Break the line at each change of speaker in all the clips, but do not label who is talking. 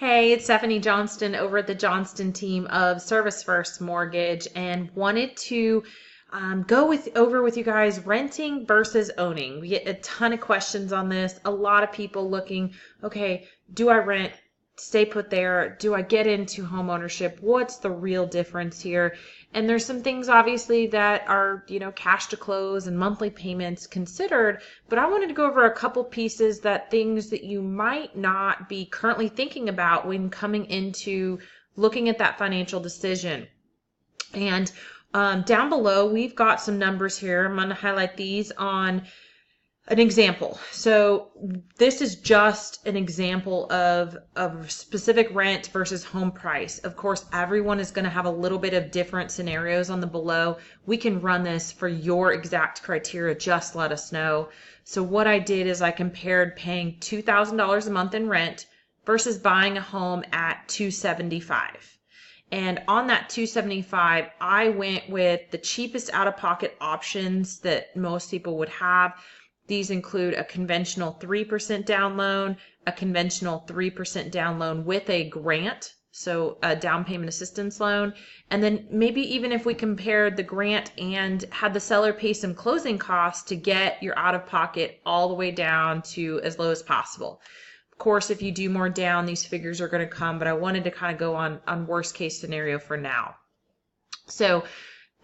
Hey, it's Stephanie Johnston over at the Johnston team of Service First Mortgage, and wanted to go over with you guys renting versus owning. We get a ton of questions on this. A lot of people looking, okay, do I rent, stay put there? Do I get into home ownership? What's the real difference here? And there's some things obviously that are, cash to close and monthly payments considered, but I wanted to go over a couple pieces things that you might not be currently thinking about when coming into looking at that financial decision. And down below, we've got some numbers here. I'm going to highlight these on an example. So this is just an example of specific rent versus home price. Of course, everyone is going to have a little bit of different scenarios on the below. We can run this for your exact criteria. Just let us know. So what I did is I compared paying $2,000 a month in rent versus buying a home at $275. And on that $275, I went with the cheapest out-of-pocket options that most people would have. These include a conventional 3% down loan, a conventional 3% down loan with a grant, so a down payment assistance loan, and then maybe even if we compared the grant and had the seller pay some closing costs to get your out-of-pocket all the way down to as low as possible. Of course, if you do more down, these figures are going to come, but I wanted to kind of go on worst case scenario for now. So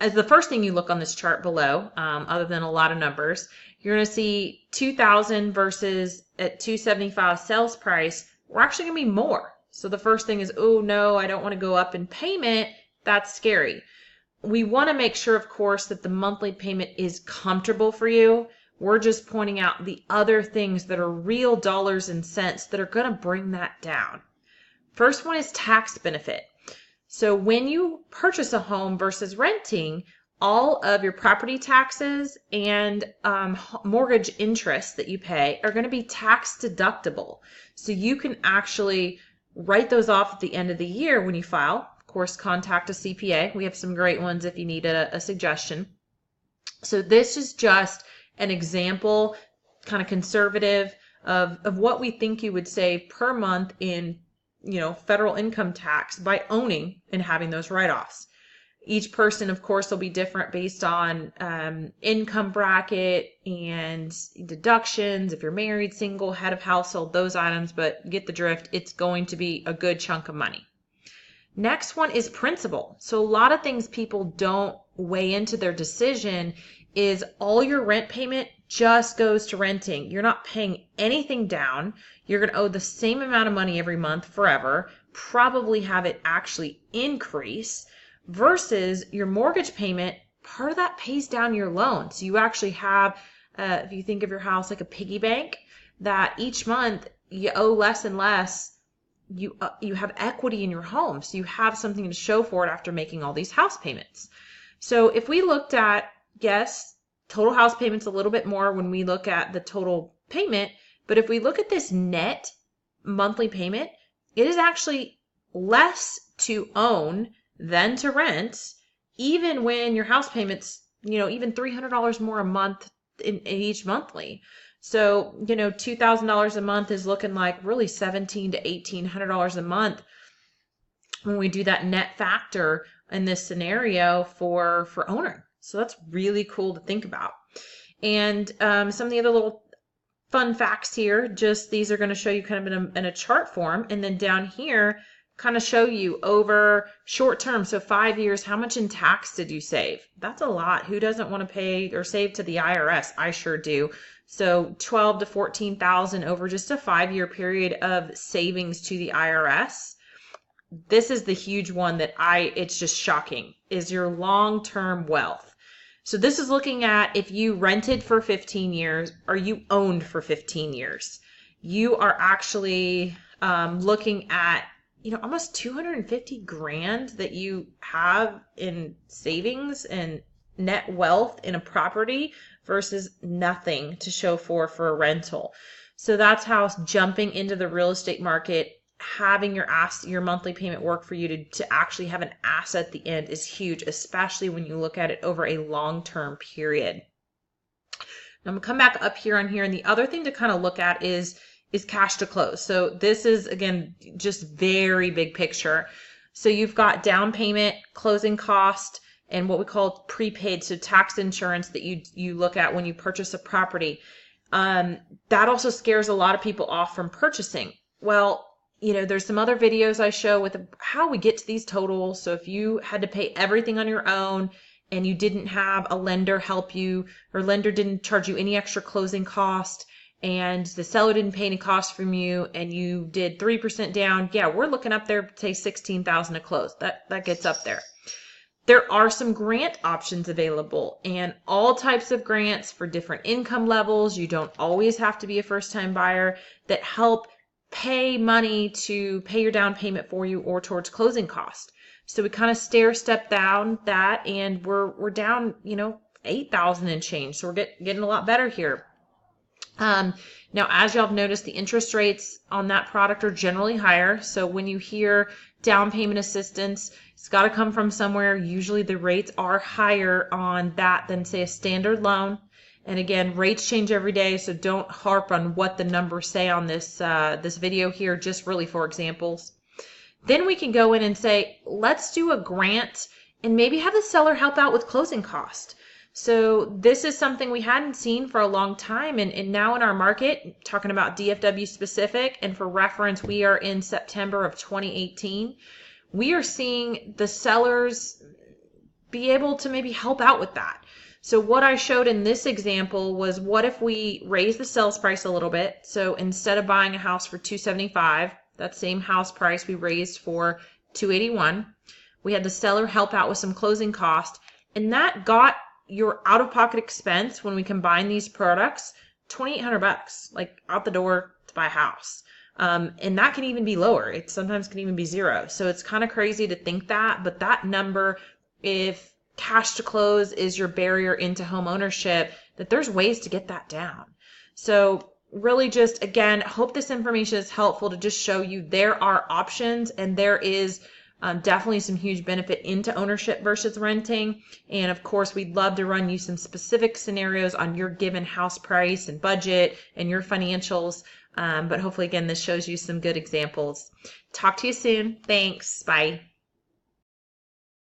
as the first thing you look on this chart below, other than a lot of numbers, you're going to see 2,000 versus at 275 sales price, we're actually going to be more. So the first thing is, oh no, I don't want to go up in payment. That's scary. We want to make sure, of course, that the monthly payment is comfortable for you. We're just pointing out the other things that are real dollars and cents that are going to bring that down. First one is tax benefit. So when you purchase a home versus renting, all of your property taxes and mortgage interest that you pay are going to be tax deductible. So you can actually write those off at the end of the year when you file. Of course, contact a CPA. We have some great ones if you need a suggestion. So this is just an example, kind of conservative, of what we think you would save per month in federal income tax by owning and having those write-offs. Each person, of course, will be different based on income bracket and deductions. If you're married, single, head of household, those items, but get the drift. It's going to be a good chunk of money. Next one is principal. So a lot of things people don't weigh into their decision is all your rent payment just goes to renting. You're not paying anything down. You're going to owe the same amount of money every month forever, probably have it actually increase, versus your mortgage payment, part of that pays down your loan. So you actually have, if you think of your house like a piggy bank, that each month you owe less and less. You have equity in your home, so you have something to show for it after making all these house payments. So if we looked at, yes, total house payments a little bit more when we look at the total payment, but if we look at this net monthly payment, it is actually less to own than to rent, even when your house payments, even $300 more a month in each monthly. So, $2,000 a month is looking like really $1,700 to $1,800 a month when we do that net factor in this scenario for owner. So that's really cool to think about. And some of the other little fun facts here, just these are going to show you kind of in a chart form. And then down here, kind of show you over short term, so 5 years, how much in tax did you save? That's a lot. Who doesn't want to pay or save to the IRS? I sure do. So 12 to 14,000 over just a 5-year period of savings to the IRS. This is the huge one that it's just shocking, is your long-term wealth. So this is looking at if you rented for 15 years or you owned for 15 years. You are actually looking at almost 250 grand that you have in savings and net wealth in a property versus nothing to show for a rental. So that's how jumping into the real estate market, having your monthly payment work for you to actually have an asset at the end is huge, especially when you look at it over a long-term period. Now I'm going to come back up here on here, and the other thing to kind of look at is is cash to close. So this is, again, just very big picture. So you've got down payment, closing cost, and what we call prepaid, so tax insurance that you look at when you purchase a property. That also scares a lot of people off from purchasing. Well, there's some other videos I show with how we get to these totals. So if you had to pay everything on your own and you didn't have a lender help you, or lender didn't charge you any extra closing cost, and the seller didn't pay any cost from you, and you did 3% down, yeah, we're looking up there, say $16,000 to close. That gets up there. There are some grant options available, and all types of grants for different income levels. You don't always have to be a first-time buyer, that help pay money to pay your down payment for you or towards closing cost. So we kind of step down that, and we're down, $8,000 and change. So we're getting a lot better here. Now, as y'all have noticed, the interest rates on that product are generally higher. So when you hear down payment assistance, it's got to come from somewhere. Usually the rates are higher on that than, say, a standard loan. And again, rates change every day, so don't harp on what the numbers say on this video here, just really for examples. Then we can go in and say, let's do a grant and maybe have the seller help out with closing cost. So this is something we hadn't seen for a long time, and now in our market, talking about DFW specific, and for reference, we are in September of 2018. We are seeing the sellers be able to maybe help out with that. So what I showed in this example was, what if we raise the sales price a little bit? So instead of buying a house for $275,000, that same house price we raised for $281,000. We had the seller help out with some closing cost, and that got your out-of-pocket expense when we combine these products, $2,800, like out the door to buy a house. And that can even be lower. It sometimes can even be zero. So it's kind of crazy to think that, but that number, if cash to close is your barrier into home ownership, that there's ways to get that down. So really just, again, hope this information is helpful to just show you there are options, and there is definitely some huge benefit into ownership versus renting. And of course, we'd love to run you some specific scenarios on your given house price and budget and your financials. But hopefully, again, this shows you some good examples. Talk to you soon. Thanks. Bye.